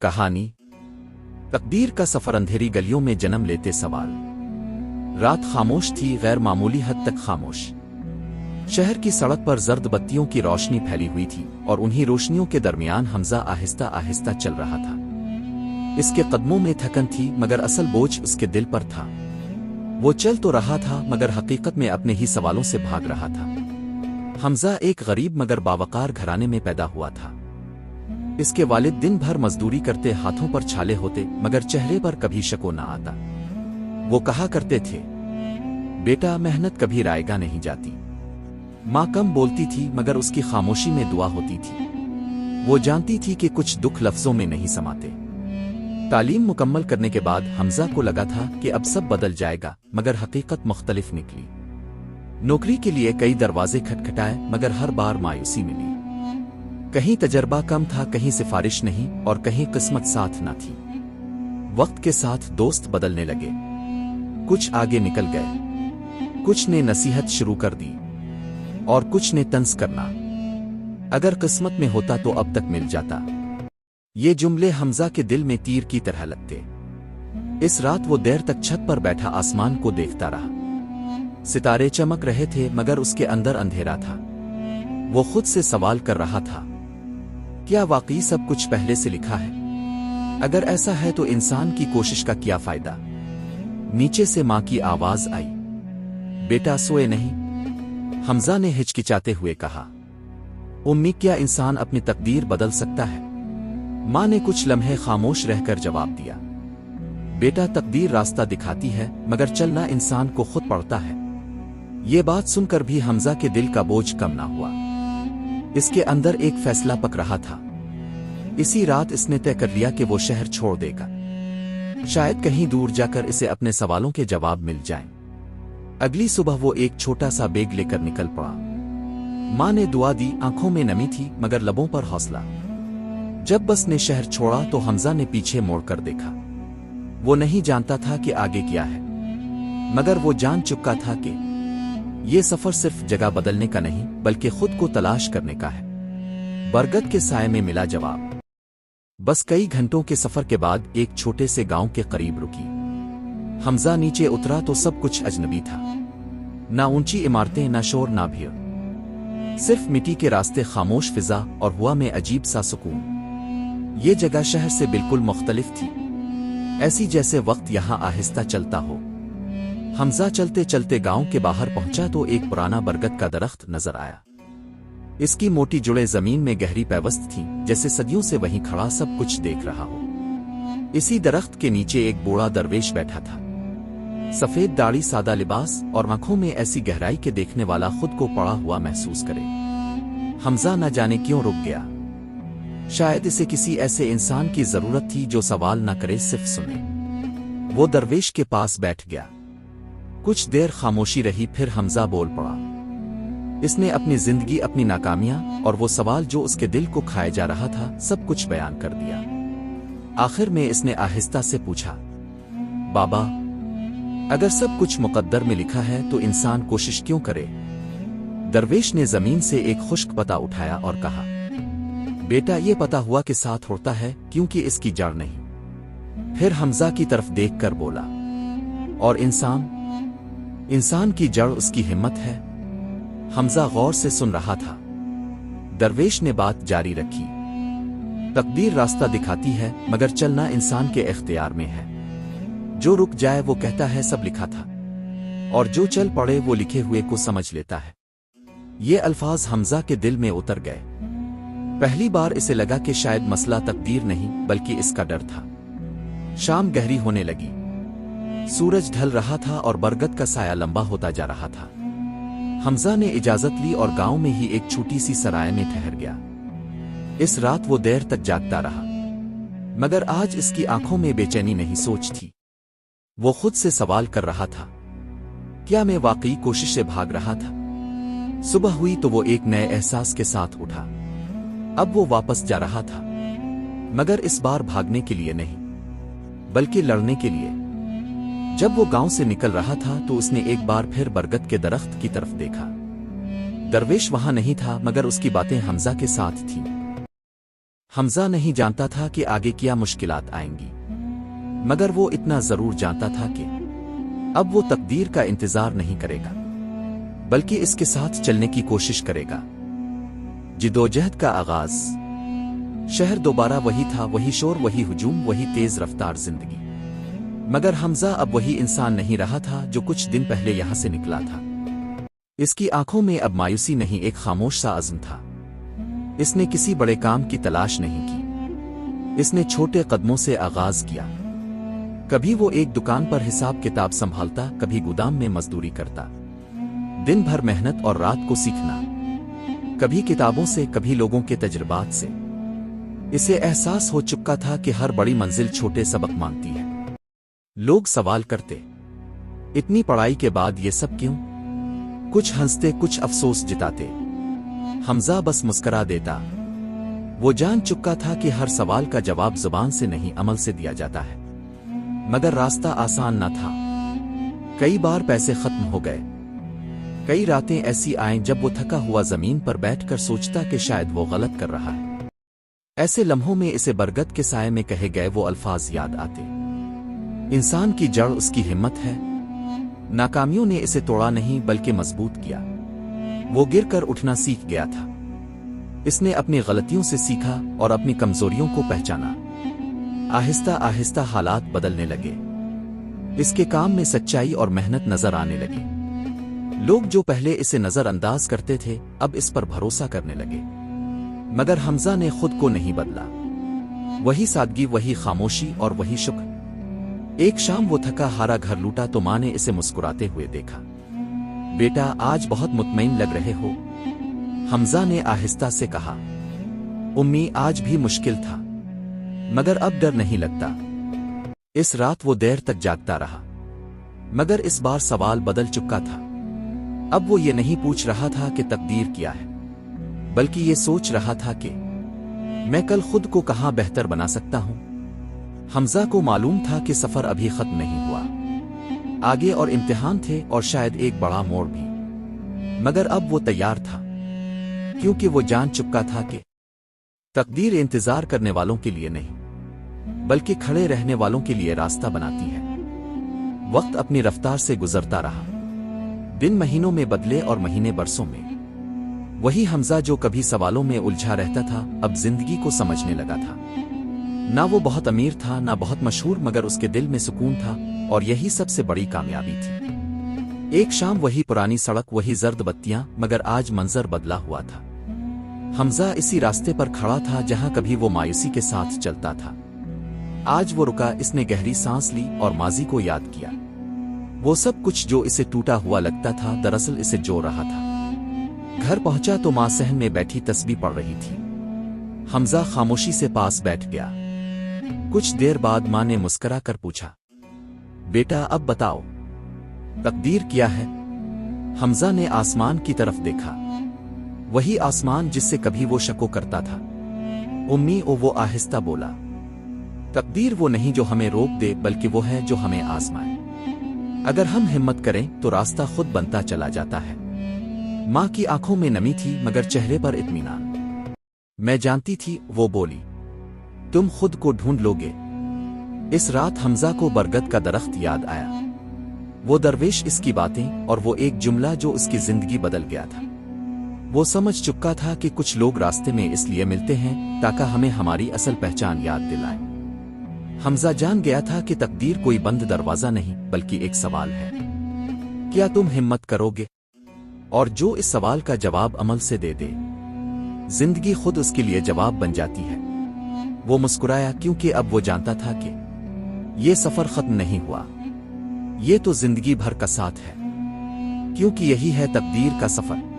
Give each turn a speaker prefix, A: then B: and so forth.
A: कहानी तकदीर का सफर। अंधेरी गलियों में जन्म लेते सवाल। रात खामोश थी, गैर मामूली हद तक खामोश। शहर की सड़क पर जर्द बत्तियों की रोशनी फैली हुई थी और उन्हीं रोशनियों के दरमियान हमजा आहिस्ता आहिस्ता चल रहा था। इसके कदमों में थकन थी, मगर असल बोझ उसके दिल पर था। वो चल तो रहा था, मगर हकीकत में अपने ही सवालों से भाग रहा था। हमजा एक गरीब मगर बावकार घराने में पैदा हुआ था। इसके वालिद दिन भर मजदूरी करते, हाथों पर छाले होते, मगर चेहरे पर कभी शको न आता। वो कहा करते थे, बेटा मेहनत कभी रायगा नहीं जाती। माँ कम बोलती थी, मगर उसकी खामोशी में दुआ होती थी। वो जानती थी कि कुछ दुख लफ्जों में नहीं समाते। तालीम मुकम्मल करने के बाद हमजा को लगा था कि अब सब बदल जाएगा, मगर हकीकत मुख्तलिफ निकली। नौकरी के लिए कई दरवाजे खटखटाए, मगर हर बार मायूसी मिली। कहीं तजर्बा कम था, कहीं सिफारिश नहीं, और कहीं किस्मत साथ न थी। वक्त के साथ दोस्त बदलने लगे, कुछ आगे निकल गए, कुछ ने नसीहत शुरू कर दी और कुछ ने तंज करना। अगर किस्मत में होता तो अब तक मिल जाता। ये जुमले हमजा के दिल में तीर की तरह लगते। इस रात वो देर तक छत पर बैठा आसमान को देखता रहा। सितारे चमक रहे थे, मगर उसके अंदर अंधेरा था। वो खुद से सवाल कर रहा था, क्या वाकई सब कुछ पहले से लिखा है? अगर ऐसा है तो इंसान की कोशिश का क्या फायदा? नीचे से मां की आवाज आई, बेटा सोए नहीं? हमजा ने हिचकिचाते हुए कहा, उम्मी क्या इंसान अपनी तकदीर बदल सकता है? मां ने कुछ लम्हे खामोश रहकर जवाब दिया, बेटा तकदीर रास्ता दिखाती है, मगर चलना इंसान को खुद पड़ता है। ये बात सुनकर भी हमजा के दिल का बोझ कम ना हुआ। इसके अंदर एक फैसला पक रहा था। इसी रात इसने तय कर लिया कि वो शहर छोड़ देगा। शायद कहीं दूर जाकर इसे अपने सवालों के जवाब मिल जाएं। अगली सुबह वो एक छोटा सा बैग लेकर निकल पड़ा। मां ने दुआ दी, आंखों में नमी थी, मगर लबों पर हौसला। जब बस ने शहर छोड़ा तो हमजा ने पीछे मोड़कर देखा। वो नहीं जानता था कि आगे क्या है, मगर वो जान चुका था कि ये सफर सिर्फ जगह बदलने का नहीं, बल्कि खुद को तलाश करने का है। बरगद के साए में मिला जवाब। बस कई घंटों के सफर के बाद एक छोटे से गांव के करीब रुकी। हमजा नीचे उतरा तो सब कुछ अजनबी था। ना ऊंची इमारतें, ना शोर, ना भीड़, सिर्फ मिट्टी के रास्ते, खामोश फिजा और हवा में अजीब सा सुकून। ये जगह शहर से बिल्कुल मुख्तलिफ थी, ऐसी जैसे वक्त यहां आहिस्ता चलता हो। हमजा चलते चलते गांव के बाहर पहुंचा तो एक पुराना बरगद का दरख्त नजर आया। इसकी मोटी जुड़े जमीन में गहरी पैवस्त थी, जैसे सदियों से वहीं खड़ा सब कुछ देख रहा हो। इसी दरख्त के नीचे एक बूढ़ा दरवेश बैठा था। सफेद दाढ़ी, सादा लिबास और आंखों में ऐसी गहराई के देखने वाला खुद को पड़ा हुआ महसूस करे। हमजा न जाने क्यों रुक गया। शायद इसे किसी ऐसे इंसान की जरूरत थी जो सवाल न करे, सिर्फ सुने। वो दरवेश के पास बैठ गया। कुछ देर खामोशी रही, फिर हमजा बोल पड़ा। इसने अपनी जिंदगी, अपनी नाकामियां और वो सवाल जो उसके दिल को खाए जा रहा था, सब कुछ बयान कर दिया। आखिर में इसने आहिस्ता से पूछा, बाबा, अगर सब कुछ मुकद्दर में लिखा है तो इंसान कोशिश क्यों करे? दरवेश ने जमीन से एक खुश्क पत्ता उठाया और कहा, बेटा ये पता हुआ कि साथ उड़ता है क्योंकि इसकी जड़ नहीं। फिर हमजा की तरफ देखकर बोला, और इंसान की जड़ उसकी हिम्मत है। हमजा गौर से सुन रहा था। दरवेश ने बात जारी रखी, तकदीर रास्ता दिखाती है, मगर चलना इंसान के इख्तियार में है। जो रुक जाए वो कहता है सब लिखा था, और जो चल पड़े वो लिखे हुए को समझ लेता है। ये अल्फाज हमजा के दिल में उतर गए। पहली बार इसे लगा कि शायद मसला तकदीर नहीं, बल्कि इसका डर था। शाम गहरी होने लगी, सूरज ढल रहा था और बरगद का साया लंबा होता जा रहा था। हमजा ने इजाजत ली और गांव में ही एक छोटी सी सराय में ठहर गया। इस रात वो देर तक जागता रहा, मगर आज इसकी आंखों में बेचैनी नहीं, सोच थी। वो खुद से सवाल कर रहा था, क्या मैं वाकई कोशिश से भाग रहा था? सुबह हुई तो वो एक नए एहसास के साथ उठा। अब वो वापस जा रहा था, मगर इस बार भागने के लिए नहीं, बल्कि लड़ने के लिए। जब वो गांव से निकल रहा था तो उसने एक बार फिर बरगद के दरख्त की तरफ देखा। दरवेश वहां नहीं था, मगर उसकी बातें हमजा के साथ थीं। حمزہ نہیں جانتا تھا کہ آگے کیا مشکلات آئیں گی، مگر وہ اتنا ضرور جانتا تھا کہ اب وہ تقدیر کا انتظار نہیں کرے گا بلکہ اس کے ساتھ چلنے کی کوشش کرے گا۔ جدوجہد کا آغاز۔ شہر دوبارہ وہی تھا، وہی شور، وہی ہجوم، وہی تیز رفتار زندگی، مگر حمزہ اب وہی انسان نہیں رہا تھا جو کچھ دن پہلے یہاں سے نکلا تھا۔ اس کی آنکھوں میں اب مایوسی نہیں، ایک خاموش سا عزم تھا۔ اس نے کسی بڑے کام کی تلاش نہیں کی، اس نے چھوٹے قدموں سے آغاز کیا۔ کبھی وہ ایک دکان پر حساب کتاب سنبھالتا، کبھی گودام میں مزدوری کرتا، دن بھر محنت اور رات کو سیکھنا، کبھی کتابوں سے، کبھی لوگوں کے تجربات سے۔ اسے احساس ہو چکا تھا کہ ہر بڑی منزل چھوٹے سبق مانگتی ہے۔ لوگ سوال کرتے، اتنی پڑھائی کے بعد یہ سب کیوں؟ کچھ ہنستے، کچھ افسوس جتاتے، حمزہ بس مسکرا دیتا۔ وہ جان چکا تھا کہ ہر سوال کا جواب زبان سے نہیں، عمل سے دیا جاتا ہے، مگر راستہ آسان نہ تھا۔ کئی بار پیسے ختم ہو گئے، کئی راتیں ایسی آئیں جب وہ تھکا ہوا زمین پر بیٹھ کر سوچتا کہ شاید وہ غلط کر رہا ہے۔ ایسے لمحوں میں اسے برگد کے سائے میں کہے گئے وہ الفاظ یاد آتے، انسان کی جڑ اس کی ہمت ہے۔ ناکامیوں نے اسے توڑا نہیں بلکہ مضبوط کیا۔ وہ گر کر اٹھنا سیکھ گیا تھا۔ اس نے اپنی غلطیوں سے سیکھا اور اپنی کمزوریوں کو پہچانا۔ آہستہ آہستہ حالات بدلنے لگے، اس کے کام میں سچائی اور محنت نظر آنے لگی۔ لوگ جو پہلے اسے نظر انداز کرتے تھے اب اس پر بھروسہ کرنے لگے، مگر حمزہ نے خود کو نہیں بدلا۔ وہی سادگی، وہی خاموشی اور وہی شکر۔ ایک شام وہ تھکا ہارا گھر لوٹا تو ماں نے اسے مسکراتے ہوئے دیکھا۔ بیٹا آج بہت مطمئن لگ رہے ہو، حمزہ نے آہستہ سے کہا۔ امی آج بھی مشکل تھا، مگر اب ڈر نہیں لگتا۔ اس رات وہ دیر تک جاگتا رہا، مگر اس بار سوال بدل چکا تھا۔ اب وہ یہ نہیں پوچھ رہا تھا کہ تقدیر کیا ہے، بلکہ یہ سوچ رہا تھا کہ میں کل خود کو کہاں بہتر بنا سکتا ہوں۔ حمزہ کو معلوم تھا کہ سفر ابھی ختم نہیں ہوا، آگے اور امتحان تھے اور شاید ایک بڑا موڑ بھی، مگر اب وہ تیار تھا، کیونکہ وہ جان چکا تھا کہ تقدیر انتظار کرنے والوں کے لیے نہیں بلکہ کھڑے رہنے والوں کے لیے راستہ بناتی ہے۔ وقت اپنی رفتار سے گزرتا رہا، دن مہینوں میں بدلے اور مہینے برسوں میں۔ وہی حمزہ جو کبھی سوالوں میں الجھا رہتا تھا اب زندگی کو سمجھنے لگا تھا۔ نہ وہ بہت امیر تھا، نہ بہت مشہور، مگر اس کے دل میں سکون تھا، اور یہی سب سے بڑی کامیابی تھی۔ ایک شام وہی پرانی سڑک، وہی زرد بتیاں، مگر آج منظر بدلا ہوا تھا۔ حمزہ اسی راستے پر کھڑا تھا جہاں کبھی وہ مایوسی کے ساتھ چلتا تھا۔ آج وہ رکا، اس نے گہری سانس لی اور ماضی کو یاد کیا۔ وہ سب کچھ جو اسے ٹوٹا ہوا لگتا تھا دراصل اسے جو رہا تھا۔ گھر پہنچا تو ماں صحن میں بیٹھی تسبیح پڑھ رہی تھی۔ حمزہ خاموشی سے پاس بیٹھ گیا۔ کچھ دیر بعد ماں نے مسکرا کر پوچھا، بیٹا اب بتاؤ تقدیر کیا ہے؟ حمزہ نے آسمان کی طرف دیکھا، وہی آسمان جس سے کبھی وہ شکو کرتا تھا۔ امی وہ آہستہ بولا، تقدیر وہ نہیں جو ہمیں روک دے بلکہ وہ ہے جو ہمیں آزمائے۔ اگر ہم ہمت کریں تو راستہ خود بنتا چلا جاتا ہے۔ ماں کی آنکھوں میں نمی تھی مگر چہرے پر اطمینان۔ میں جانتی تھی، وہ بولی، تم خود کو ڈھونڈ لو گے۔ اس رات حمزہ کو برگد کا درخت یاد آیا، وہ درویش، اس کی باتیں، اور وہ ایک جملہ جو اس کی زندگی بدل گیا تھا۔ وہ سمجھ چکا تھا کہ کچھ لوگ راستے میں اس لیے ملتے ہیں تاکہ ہمیں ہماری اصل پہچان یاد دلائیں۔ حمزہ جان گیا تھا کہ تقدیر کوئی بند دروازہ نہیں بلکہ ایک سوال ہے، کیا تم ہمت کرو گے؟ اور جو اس سوال کا جواب عمل سے دے دے، زندگی خود اس کے لیے جواب بن جاتی ہے۔ وہ مسکرایا کیونکہ اب وہ جانتا تھا کہ یہ سفر ختم نہیں ہوا، یہ تو زندگی بھر کا ساتھ ہے، کیونکہ یہی ہے تقدیر کا سفر۔